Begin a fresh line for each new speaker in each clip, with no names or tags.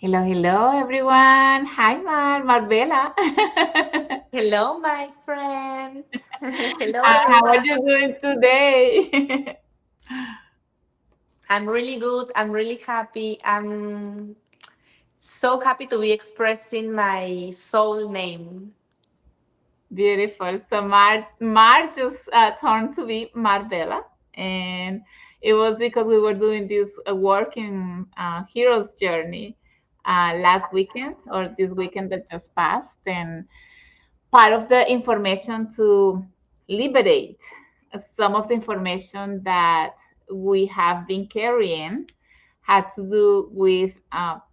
Hello, hello, everyone. Hi, Marbella.
Hello, my friend. Hello,
How are
everyone.
you doing today?
I'm really good. I'm really happy. I'm so happy to be expressing my soul name.
Beautiful. So Mar just turned to be Marbella, and it was because we were doing this work in Hero's Journey last weekend or this weekend that just passed, and part of the information to liberate some of the information that we have been carrying had to do with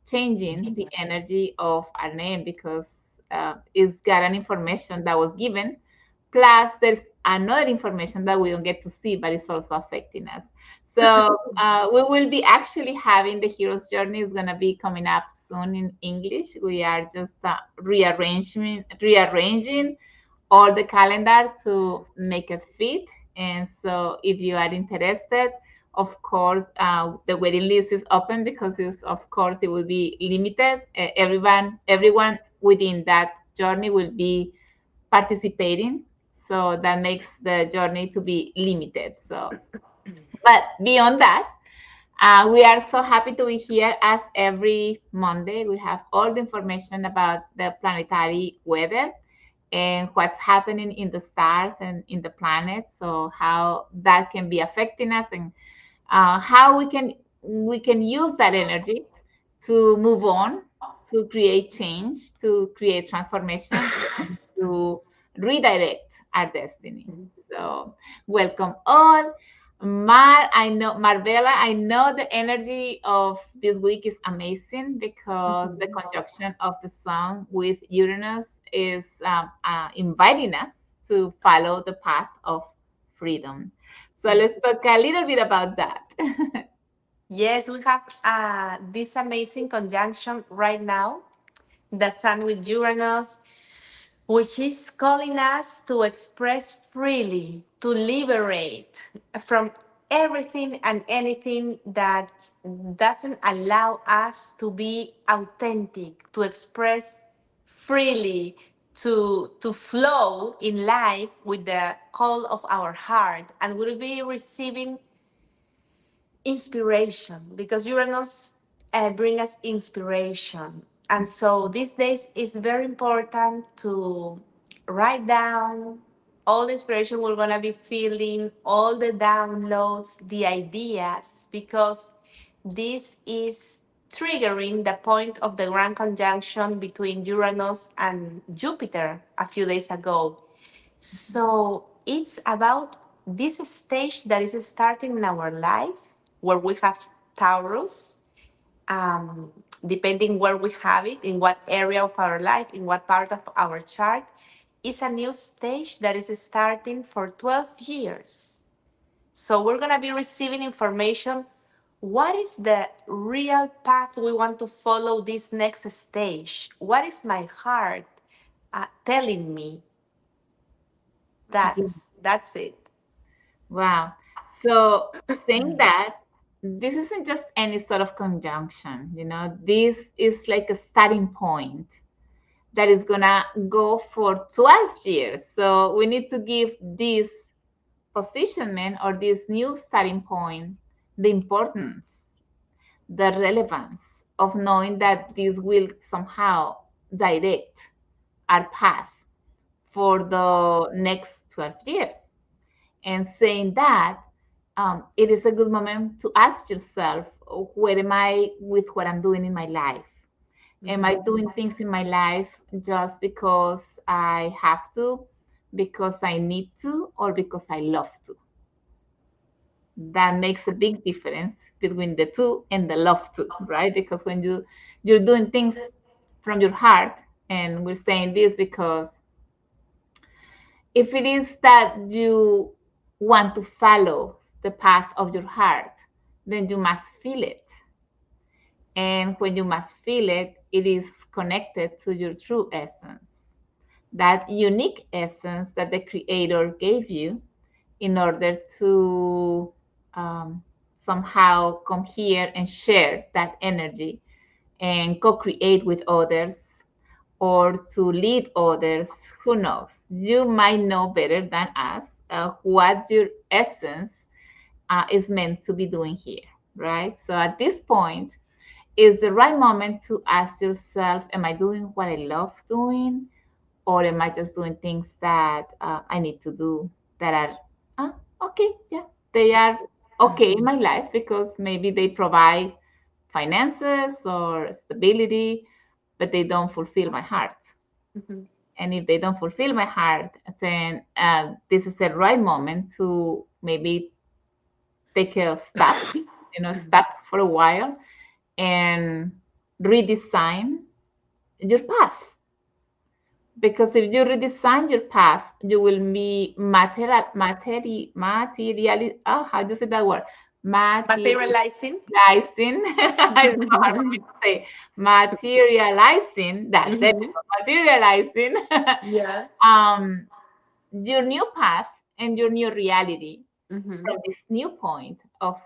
changing the energy of our name because it's got an information that was given. Plus, there's another information that we don't get to see, but it's also affecting us. So we will be actually having the hero's journey is going to be coming up soon in English. We are just rearranging all the calendar to make it fit. And so, if you are interested, of course, the waiting list is open because it's, of course, it will be limited. Everyone within that journey will be participating. So that makes the journey to be limited. So, but beyond that, we are so happy to be here as every Monday. We have all the information about the planetary weather and what's happening in the stars and in the planets. So how that can be affecting us and how we can use that energy to move on, to create change, to create transformation, and to redirect our destiny. So, welcome all. Marvela, I know the energy of this week is amazing because the conjunction of the sun with Uranus is inviting us to follow the path of freedom. So let's
Yes.
talk a little bit about that.
Yes, we have this amazing conjunction right now, the Sun with Uranus, which is calling us to express freely, to liberate from everything and anything that doesn't allow us to be authentic, to express freely, to flow in life with the call of our heart. And we'll be receiving inspiration because Uranus bring us inspiration. And so these days it's very important to write down all the inspiration we're gonna be feeling, all the downloads, the ideas, because this is triggering the point of the grand conjunction between Uranus and Jupiter a few days ago. So it's about this stage that is starting in our life where we have Taurus, um, depending where we have it, in what area of our life, in what part of our chart, is a new stage that is starting for 12 years. So we're going to be receiving information. What is the real path we want to follow this next stage? What is my heart telling me?
Yeah.
That's it.
Wow. So saying that this isn't just any sort of conjunction, this is like a starting point that is gonna go for 12 years. So we need to give this positionment or this new starting point the importance, the relevance of knowing that this will somehow direct our path for the next 12 years. And saying that, it is a good moment to ask yourself, where am I with what I'm doing in my life? Am I doing things in my life just because I have to, because I need to, or because I love to? That makes a big difference between the two and the love to, right? Because when you're doing things from your heart, and we're saying this because if it is that you want to follow the path of your heart, then you must feel it. And when you must feel it, it is connected to your true essence, that unique essence that the Creator gave you in order to um, somehow come here and share that energy and co-create with others or to lead others. Who knows? You might know better than us what your essence is meant to be doing here, right? So at this point is the right moment to ask yourself, am I doing what I love doing? Or am I just doing things that I need to do that are okay? Yeah, they are okay in my life because maybe they provide finances or stability, but they don't fulfill my heart.
Mhm.
And if they don't fulfill my heart, then this is the right moment to maybe take a stop, stop for a while and redesign your path. Because if you redesign your path, you will be how do you say that word? Materializing.
Materializing.
I don't know how for me to say materializing that. There you
Mhm.
go, materializing
Yeah.
um, your new path and your new reality
Mhm.
from this new point of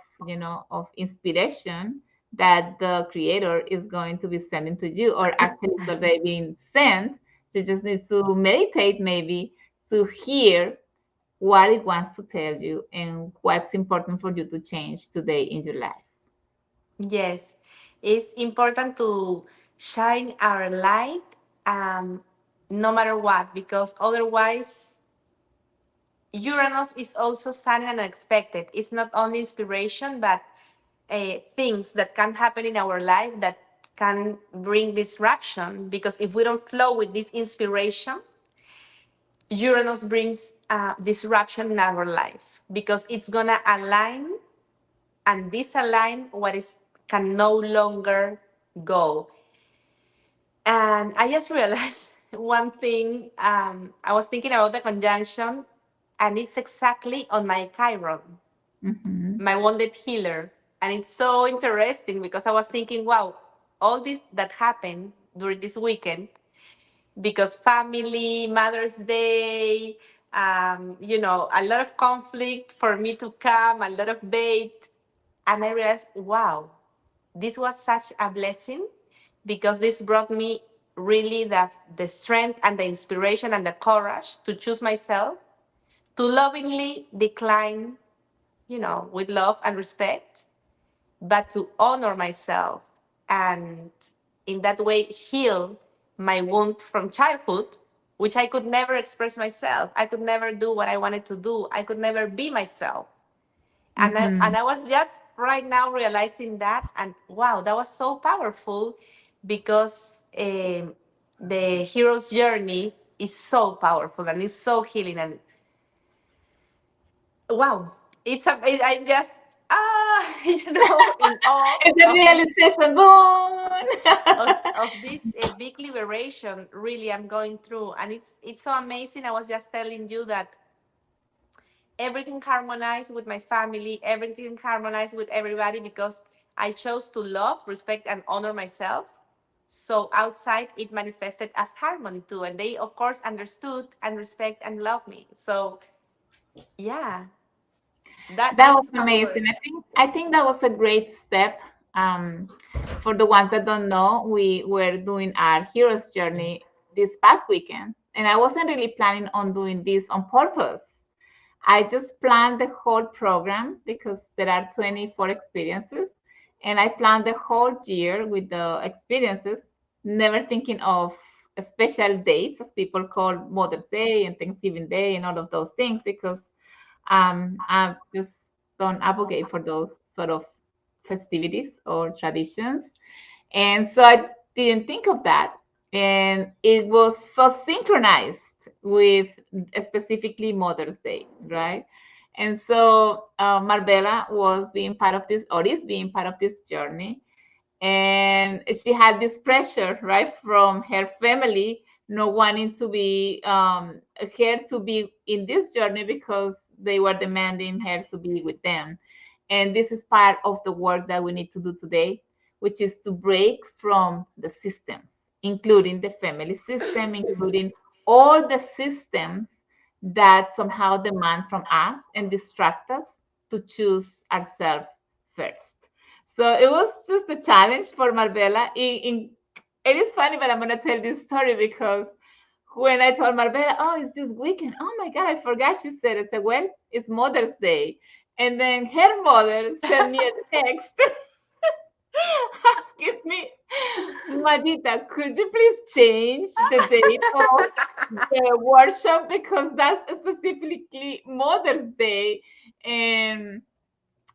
of inspiration that the creator is going to be sending to you, or actually it's already being sent. You just need to meditate maybe to hear what it wants to tell you and what's important for you to change today in your life.
Yes, it's important to shine our light, um, no matter what, because otherwise, Uranus is also sudden and unexpected. It's not only inspiration, but things that can happen in our life that can bring disruption. Because if we don't flow with this inspiration, Uranus brings disruption in our life because it's gonna align and disalign what is can no longer go. And I just realized one thing. I was thinking about the conjunction, and it's exactly on my Chiron,
Hmm.
my wounded healer. And it's so interesting because I was thinking, wow, all this that happened during this weekend, because family, Mother's Day, a lot of conflict for me to come, a lot of bait. And I realized, wow, this was such a blessing because this brought me really the strength and the inspiration and the courage to choose myself, to lovingly decline, with love and respect, but to honor myself and in that way heal my wound from childhood, which I could never express myself. I could never do what I wanted to do. I could never be myself. And
Hmm.
I was just right now realizing that, and wow, that was so powerful because the hero's journey is so powerful and it's so healing. And wow, I'm just in awe
It's a
of this
realization. Boom.
of this big liberation really I'm going through, and it's so amazing. I was just telling you that everything harmonized with my family, everything harmonized with everybody because I chose to love, respect, and honor myself. So outside it manifested as harmony too, and they of course understood and respect and love me. So yeah, that
That
this
was
is my
amazing.
word.
I think that was a great step. Um, for the ones that don't know, we were doing our hero's journey this past weekend, and I wasn't really planning on doing this on purpose. I just planned the whole program because there are 24 experiences, and I planned the whole year with the experiences, never thinking of special dates, as people call Mother's Day and Thanksgiving Day and all of those things, because I just don't advocate for those sort of festivities or traditions. And so I didn't think of that. And it was so synchronized with specifically Mother's Day, right? And so Marbella was being part of this, or is being part of this journey. And she had this pressure, right, from her family, not wanting to be her to be in this journey because they were demanding her to be with them. And this is part of the work that we need to do today, which is to break from the systems, including the family system, including all the systems that somehow demand from us and distract us to choose ourselves first. So it was just a challenge for Marbella. It is funny, but I'm gonna tell this story because when I told Marbella, "Oh, it's this weekend," oh my God, I forgot. She said, "I said, well, it's Mother's Day," and then her mother sent me a text asking me, "Magita, could you please change the date of the workshop because that's specifically Mother's Day?" And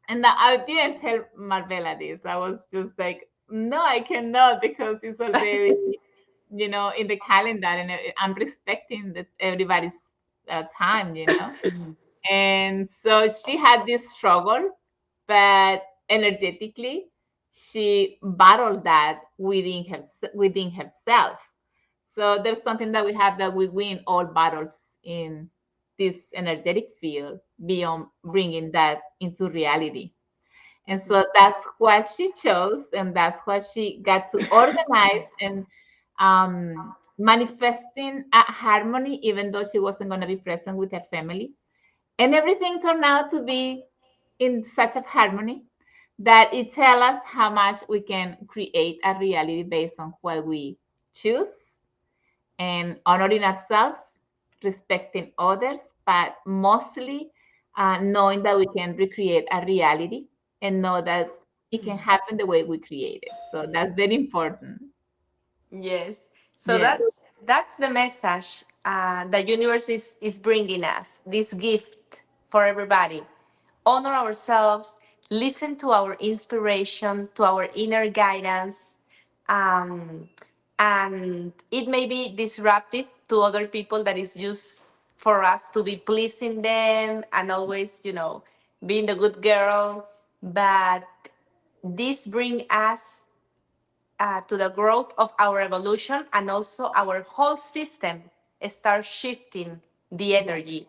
I didn't tell Marbella this. I was just like, no, I cannot because it's already, in the calendar, and I'm respecting everybody's time. And so she had this struggle, but energetically, she battled that within herself. So there's something that we have, that we win all battles in this energetic field beyond bringing that into reality. And so that's what she chose, and that's what she got to organize and manifesting a harmony, even though she wasn't going to be present with her family. And everything turned out to be in such a harmony that it tells us how much we can create a reality based on what we choose, and honoring ourselves, respecting others, but mostly knowing that we can recreate a reality and know that it can happen the way we create it. So that's very important.
Yes. So
Yeah,
that's the message the universe is bringing us. This gift for everybody. Honor ourselves. Listen to our inspiration, to our inner guidance, um, and it may be disruptive to other people that is just for us to be pleasing them and always, being the good girl. But this bring us to the growth of our evolution, and also our whole system starts shifting the
yeah,
energy.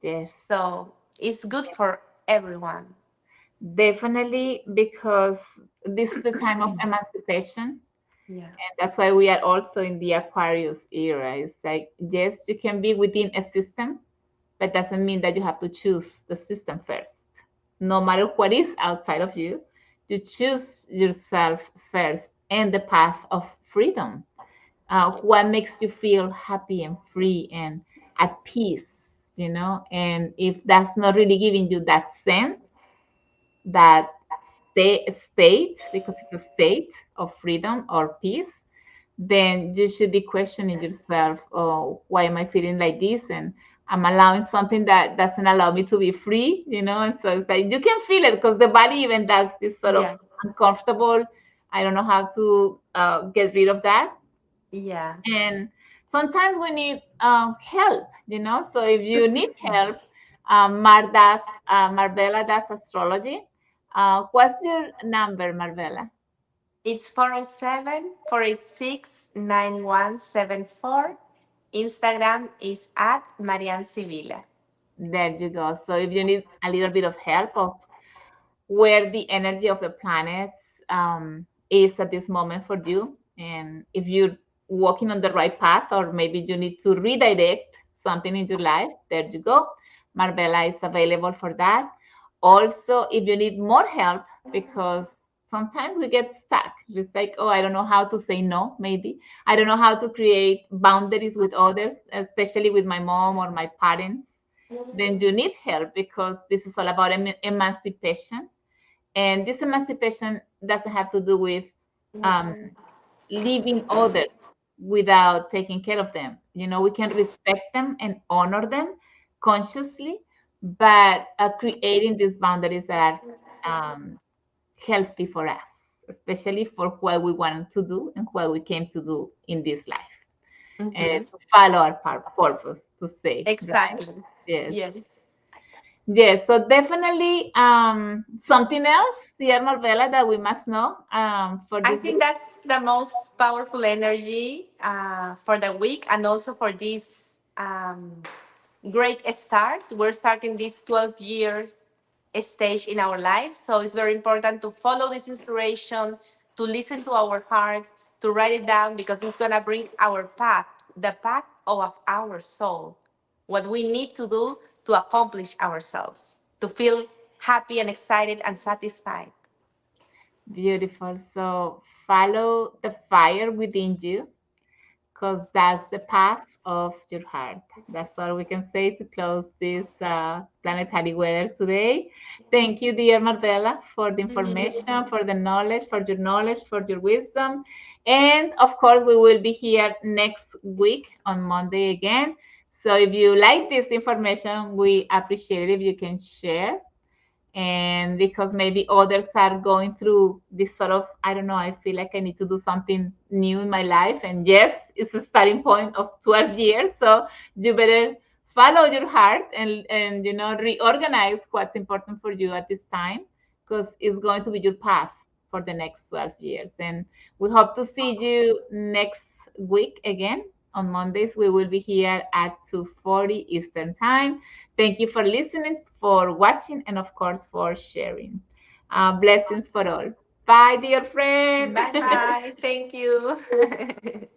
yes.
So it's good for everyone.
Definitely, because this is the time of emancipation.
Yeah.
And that's why we are also in the Aquarius era. It's like, yes, you can be within a system, but doesn't mean that you have to choose the system first. No matter what is outside of you, you choose yourself first and the path of freedom. What makes you feel happy and free and at peace. And if that's not really giving you that sense, that state, because it's a state of freedom or peace, then you should be questioning yourself, oh, why am I feeling like this? And I'm allowing something that doesn't allow me to be free. And so it's like you can feel it because the body even does this sort of
Yeah.
uncomfortable. I don't know how to get rid of that.
Yeah.
And sometimes we need help. So if you need help, Marbella does astrology. What's your number, Marbella?
It's 407-486-9174. Instagram is at Marian Sibila.
There you go. So if you need a little bit of help of where the energy of the planets is at this moment for you, and if you're walking on the right path, or maybe you need to redirect something in your life, there you go. Marbella is available for that. Also, if you need more help, because sometimes we get stuck. It's like, oh, I don't know how to say no, maybe. I don't know how to create boundaries with others, especially with my mom or my parents. Then you need help, because this is all about emancipation. And this emancipation doesn't have to do with um, leaving others without taking care of them. We can respect them and honor them consciously, but creating these boundaries that are healthy for us, especially for what we want to do and what we came to do in this life, and
Mm-hmm.
to follow our purpose, to say, right?
Exactly.
Yes.
Yes.
Yes, so definitely something else, dear Marvella, that we must know for
I
this
think
week.
that's the most powerful energy for the week, and also for this great start. We're starting this 12-year stage in our life. So it's very important to follow this inspiration, to listen to our heart, to write it down, because it's going to bring our path, the path of our soul, what we need to do to accomplish ourselves, to feel happy and excited and satisfied.
Beautiful. So follow the fire within you because that's the path of your heart. That's all we can say to close this planetary weather today. Thank you, dear Marvella, for the information, for the knowledge, for your wisdom. And of course, we will be here next week on Monday again. So if you like this information, we appreciate it if you can share, and because maybe others are going through this sort of, I don't know, I feel like I need to do something new in my life, and yes, it's a starting point of 12 years, so you better follow your heart and reorganize what's important for you at this time, because it's going to be your path for the next 12 years. And we hope to see you next week again. On Mondays we will be here at 2:40 Eastern time. Thank you for listening, for watching, and of course for sharing. Blessings for all. Bye, dear friend.
Bye bye. Thank you.